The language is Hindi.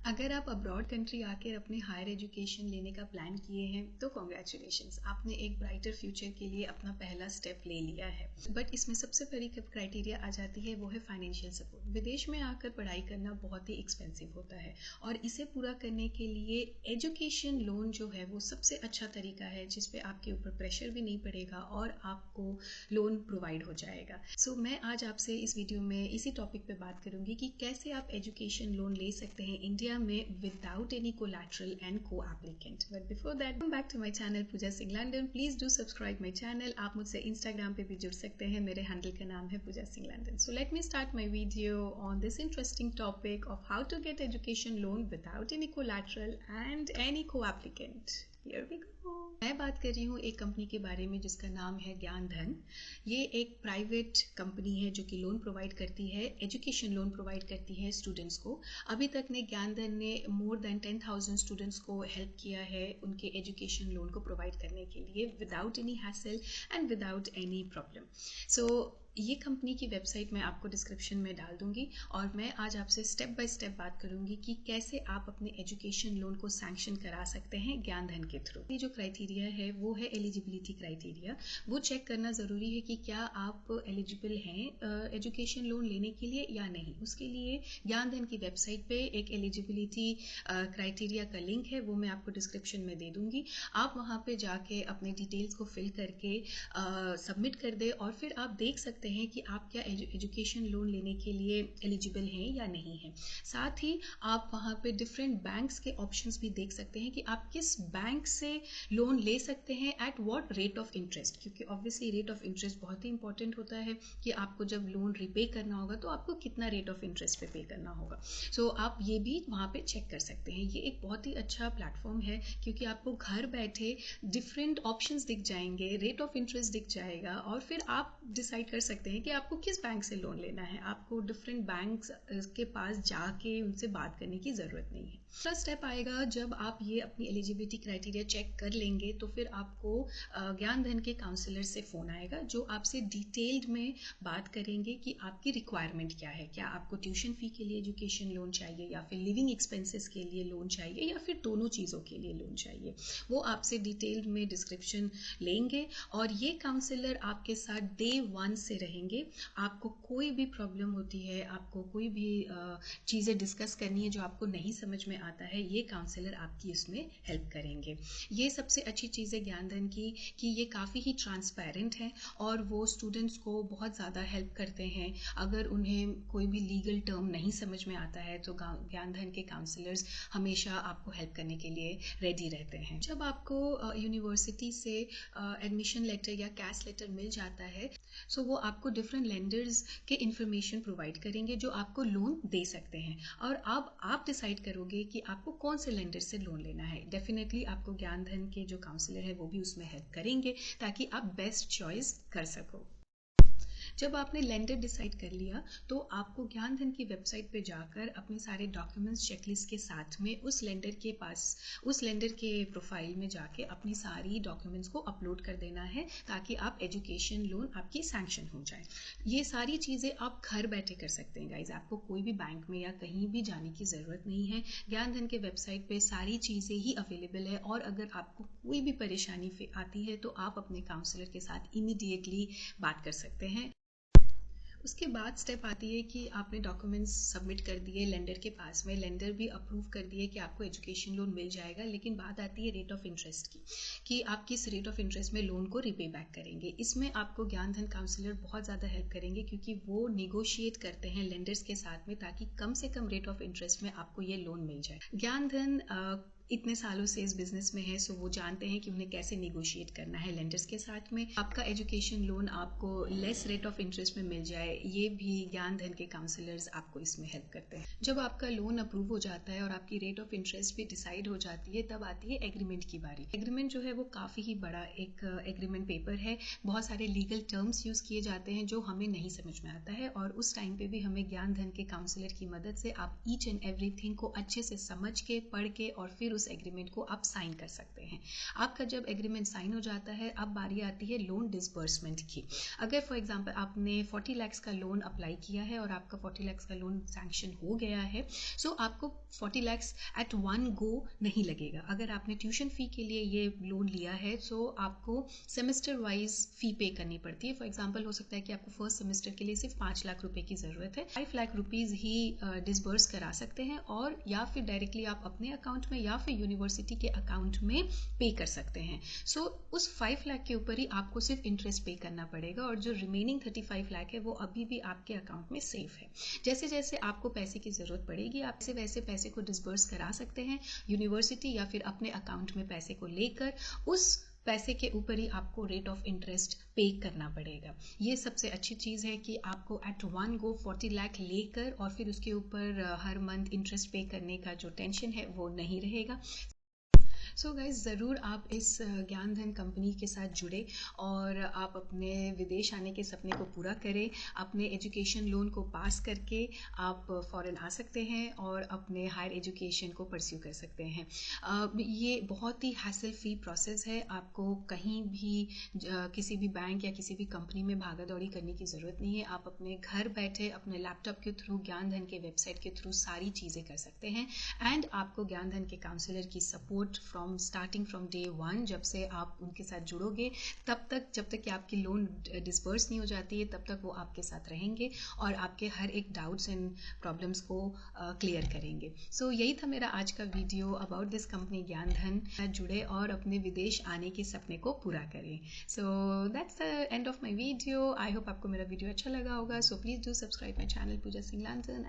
अगर आप अब्रॉड कंट्री आकर अपने हायर एजुकेशन लेने का प्लान किए हैं तो कॉन्ग्रेचुलेशंस, आपने एक ब्राइटर फ्यूचर के लिए अपना पहला स्टेप ले लिया है। बट इसमें सबसे बड़ी क्राइटेरिया आ जाती है, वो है फाइनेंशियल सपोर्ट। विदेश में आकर पढ़ाई करना बहुत ही एक्सपेंसिव होता है और इसे पूरा करने के लिए एजुकेशन लोन जो है वो सबसे अच्छा तरीका है, जिसपे आपके ऊपर प्रेशर भी नहीं पड़ेगा और आपको लोन प्रोवाइड हो जाएगा। सो मैं आज आपसे इस वीडियो में इसी टॉपिक पे बात करूंगी कि कैसे आप एजुकेशन लोन ले सकते हैं इंडिया में without any collateral and co-applicant. But before that, come back to my channel Pooja Singh London. Please do subscribe my channel. आप मुझसे Instagram पे भी जुड़ सकते हैं, मेरे हैंडल का नाम है Pooja Singh London. So let me start my video on this interesting topic of how to get education loan without any collateral and any co-applicant. Here we go. मैं बात कर रही हूँ एक कंपनी के बारे में जिसका नाम है ज्ञान धन। ये एक प्राइवेट कंपनी है जो कि लोन प्रोवाइड करती है, एजुकेशन लोन प्रोवाइड करती है स्टूडेंट्स को। अभी तक ने ज्ञान धन ने मोर देन 10,000 स्टूडेंट्स को हेल्प किया है उनके एजुकेशन लोन को प्रोवाइड करने के लिए without any hassle and without any problem. So ये कंपनी की वेबसाइट मैं आपको डिस्क्रिप्शन में डाल दूंगी और मैं आज आपसे स्टेप बाय स्टेप बात करूंगी कि कैसे आप अपने एजुकेशन लोन को सैंक्शन करा सकते हैं ज्ञान धन के थ्रू। ये जो क्राइटेरिया है वो है एलिजिबिलिटी क्राइटेरिया। वो चेक करना ज़रूरी है कि क्या आप एलिजिबल हैं एजुकेशन लोन लेने के लिए या नहीं। उसके लिए ज्ञान धन की वेबसाइट पे एक एलिजिबिलिटी क्राइटेरिया का लिंक है, वो मैं आपको डिस्क्रिप्शन में दे दूंगी। आप वहाँ पे जाके अपने डिटेल्स को फिल करके सबमिट कर दे और फिर आप देख सकते हैं कि आप क्या एजुकेशन लोन लेने के लिए एलिजिबल हैं या नहीं हैं। साथ ही आप वहाँ पे डिफरेंट बैंक्स के ऑप्शंस भी देख सकते हैं कि आप किस बैंक से लोन ले सकते हैं at what rate of interest, क्योंकि ऑब्वियसली रेट ऑफ इंटरेस्ट बहुत ही इंपॉर्टेंट होता है कि आपको जब लोन रिपे करना होगा तो आपको कितना रेट ऑफ इंटरेस्ट पे करना होगा। सो आप ये भी वहाँ पे चेक कर सकते हैं। ये एक बहुत ही अच्छा प्लेटफॉर्म है क्योंकि आपको घर बैठे डिफरेंट ऑप्शंस दिख जाएंगे, रेट ऑफ इंटरेस्ट दिख जाएगा और फिर आप डिसाइड कर सकते हैं कि आपको किस बैंक से लोन लेना है। आपको डिफरेंट बैंक्स के पास जाके उनसे बात करने की ज़रूरत नहीं है। फर्स्ट स्टेप आएगा जब आप ये अपनी एलिजिबिलिटी क्राइटेरिया चेक कर लेंगे तो फिर आपको ज्ञान धन के काउंसलर से फ़ोन आएगा जो आपसे डिटेल्ड में बात करेंगे कि आपकी रिक्वायरमेंट क्या है। क्या आपको ट्यूशन फ़ी के लिए एजुकेशन लोन चाहिए या फिर लिविंग एक्सपेंसेस के लिए लोन चाहिए या फिर दोनों चीज़ों के लिए लोन चाहिए। वो आपसे डिटेल्ड में डिस्क्रिप्शन लेंगे और ये काउंसलर आपके साथ डे 1 से रहेंगे। आपको कोई भी प्रॉब्लम होती है, आपको कोई भी चीज़ें डिस्कस करनी है जो आपको नहीं समझ में आता है, ये काउंसलर आपकी इसमें हेल्प करेंगे। ये सबसे अच्छी चीज़ है ज्ञान धन की कि ये काफ़ी ही ट्रांसपेरेंट है और वो स्टूडेंट्स को बहुत ज़्यादा हेल्प करते हैं। अगर उन्हें कोई भी लीगल टर्म नहीं समझ में आता है तो ज्ञान धन के काउंसलर्स हमेशा आपको हेल्प करने के लिए रेडी रहते हैं। जब आपको यूनिवर्सिटी से एडमिशन लेटर या कैश लेटर मिल जाता है सो वो आपको डिफरेंट लेंडर्स के इंफॉर्मेशन प्रोवाइड करेंगे जो आपको लोन दे सकते हैं और अब आप डिसाइड करोगे कि आपको कौन से लेंडर से लोन लेना है। डेफिनेटली आपको ज्ञान धन के जो काउंसलर है वो भी उसमें हेल्प करेंगे ताकि आप बेस्ट चॉइस कर सको। जब आपने लेंडर डिसाइड कर लिया तो आपको ज्ञान धन की वेबसाइट पे जाकर अपने सारे डॉक्यूमेंट्स चेकलिस्ट के साथ में उस लेंडर के प्रोफाइल में जाके अपनी सारी डॉक्यूमेंट्स को अपलोड कर देना है ताकि आप एजुकेशन लोन आपकी सैंक्शन हो जाए। ये सारी चीज़ें आप घर बैठे कर सकते हैं गाइज, आपको कोई भी बैंक में या कहीं भी जाने की ज़रूरत नहीं है। ज्ञान धन के वेबसाइट पे सारी चीज़ें ही अवेलेबल है और अगर आपको कोई भी परेशानी आती है तो आप अपने काउंसलर के साथ इमीडिएटली बात कर सकते हैं। उसके बाद स्टेप आती है कि आपने डॉक्यूमेंट्स सबमिट कर दिए लेंडर के पास में, लेंडर भी अप्रूव कर दिए कि आपको एजुकेशन लोन मिल जाएगा। लेकिन बात आती है रेट ऑफ इंटरेस्ट की कि आप किस रेट ऑफ इंटरेस्ट में लोन को रिपे बैक करेंगे। इसमें आपको ज्ञान धन काउंसलर बहुत ज़्यादा हेल्प करेंगे क्योंकि वो निगोशिएट करते हैं लेंडर्स के साथ में ताकि कम से कम रेट ऑफ इंटरेस्ट में आपको ये लोन मिल जाए। ज्ञान धन इतने सालों से इस बिजनेस में है सो वो जानते हैं कि उन्हें कैसे निगोशिएट करना है लेंडर्स के साथ में। आपका एजुकेशन लोन आपको लेस रेट ऑफ इंटरेस्ट में मिल जाए, ये भी ज्ञान धन के काउंसलर्स आपको इसमें हेल्प करते हैं। जब आपका लोन अप्रूव हो जाता है और आपकी रेट ऑफ इंटरेस्ट भी डिसाइड हो जाती है तब आती है एग्रीमेंट की बारी। एग्रीमेंट जो है वो काफ़ी ही बड़ा एक एग्रीमेंट पेपर है। बहुत सारे लीगल टर्म्स यूज़ किए जाते हैं जो हमें नहीं समझ में आता है और उस टाइम पे भी हमें ज्ञान धन के काउंसलर की मदद से आप ईच एंड एवरीथिंग को अच्छे से समझ के पढ़ के और फिर उस एग्रीमेंट को आप साइन कर सकते हैं। आपका जब एग्रीमेंट साइन हो जाता है, अब बारी आती है लोन डिसबर्समेंट की। अगर फॉर एग्जांपल आपने 40 लाख का लोन अप्लाई किया है और आपका 40 लाख का लोन सैंक्शन हो गया है, सो आपको 40 लाख एट वन गो नहीं लगेगा। अगर आपने ट्यूशन फी के लिए ये लोन लिया है, सो आपको सेमेस्टर वाइज फी पे करनी पड़ती है। फॉर एग्जांपल हो सकता है कि आपको फर्स्ट सेमेस्टर के लिए सिर्फ 5 लाख रुपए की जरूरत है, 5 लाख रुपीज ही डिसबर्स करा सकते हैं, और या फिर डायरेक्टली आप अपने अकाउंट में या फिर यूनिवर्सिटी के अकाउंट में पे कर सकते हैं। सो उस 5 लाख के ऊपर ही आपको सिर्फ इंटरेस्ट पे करना पड़ेगा, और जो रिमेनिंग 35 लाख है वो अभी भी आपके अकाउंट में सेफ है। जैसे जैसे आपको पैसे की जरूरत पड़ेगी, आप वैसे पैसे को डिसबर्स करा सकते हैं यूनिवर्सिटी या फिर अपने अकाउंट में पैसे को लेकर। उस पैसे के ऊपर ही आपको रेट ऑफ इंटरेस्ट पे करना पड़ेगा। ये सबसे अच्छी चीज़ है कि आपको एट वन गो 40 लाख लेकर और फिर उसके ऊपर हर मंथ इंटरेस्ट पे करने का जो टेंशन है वो नहीं रहेगा। सो गाइज, ज़रूर आप इस ज्ञान धन कंपनी के साथ जुड़े और आप अपने विदेश आने के सपने को पूरा करें। अपने एजुकेशन लोन को पास करके आप फॉरेन आ सकते हैं और अपने हायर एजुकेशन को परस्यू कर सकते हैं। ये बहुत ही हैसल फ्री प्रोसेस है। आपको कहीं भी किसी भी बैंक या किसी भी कंपनी में भागा दौड़ी करने की ज़रूरत नहीं है। आप अपने घर बैठे अपने लैपटॉप के थ्रू ज्ञान धन के वेबसाइट के थ्रू सारी चीज़ें कर सकते हैं। एंड आपको ज्ञान धन के काउंसलर की support starting from day one, जब से आप उनके साथ जुड़ोगे तब तक, जब तक कि आपकी लोन डिसबर्स नहीं हो जाती है, तब तक वो आपके साथ रहेंगे और आपके हर एक डाउट्स एंड प्रॉब्लम्स को क्लियर करेंगे। सो यही था मेरा आज का वीडियो अबाउट दिस कंपनी ज्ञान धन। जुड़े और अपने विदेश आने के सपने को पूरा करें। So that's the end of my video. I hope आपको मेरा वीडियो अच्छा लगा होगा। So please do subscribe my channel Pooja Singh लांसन।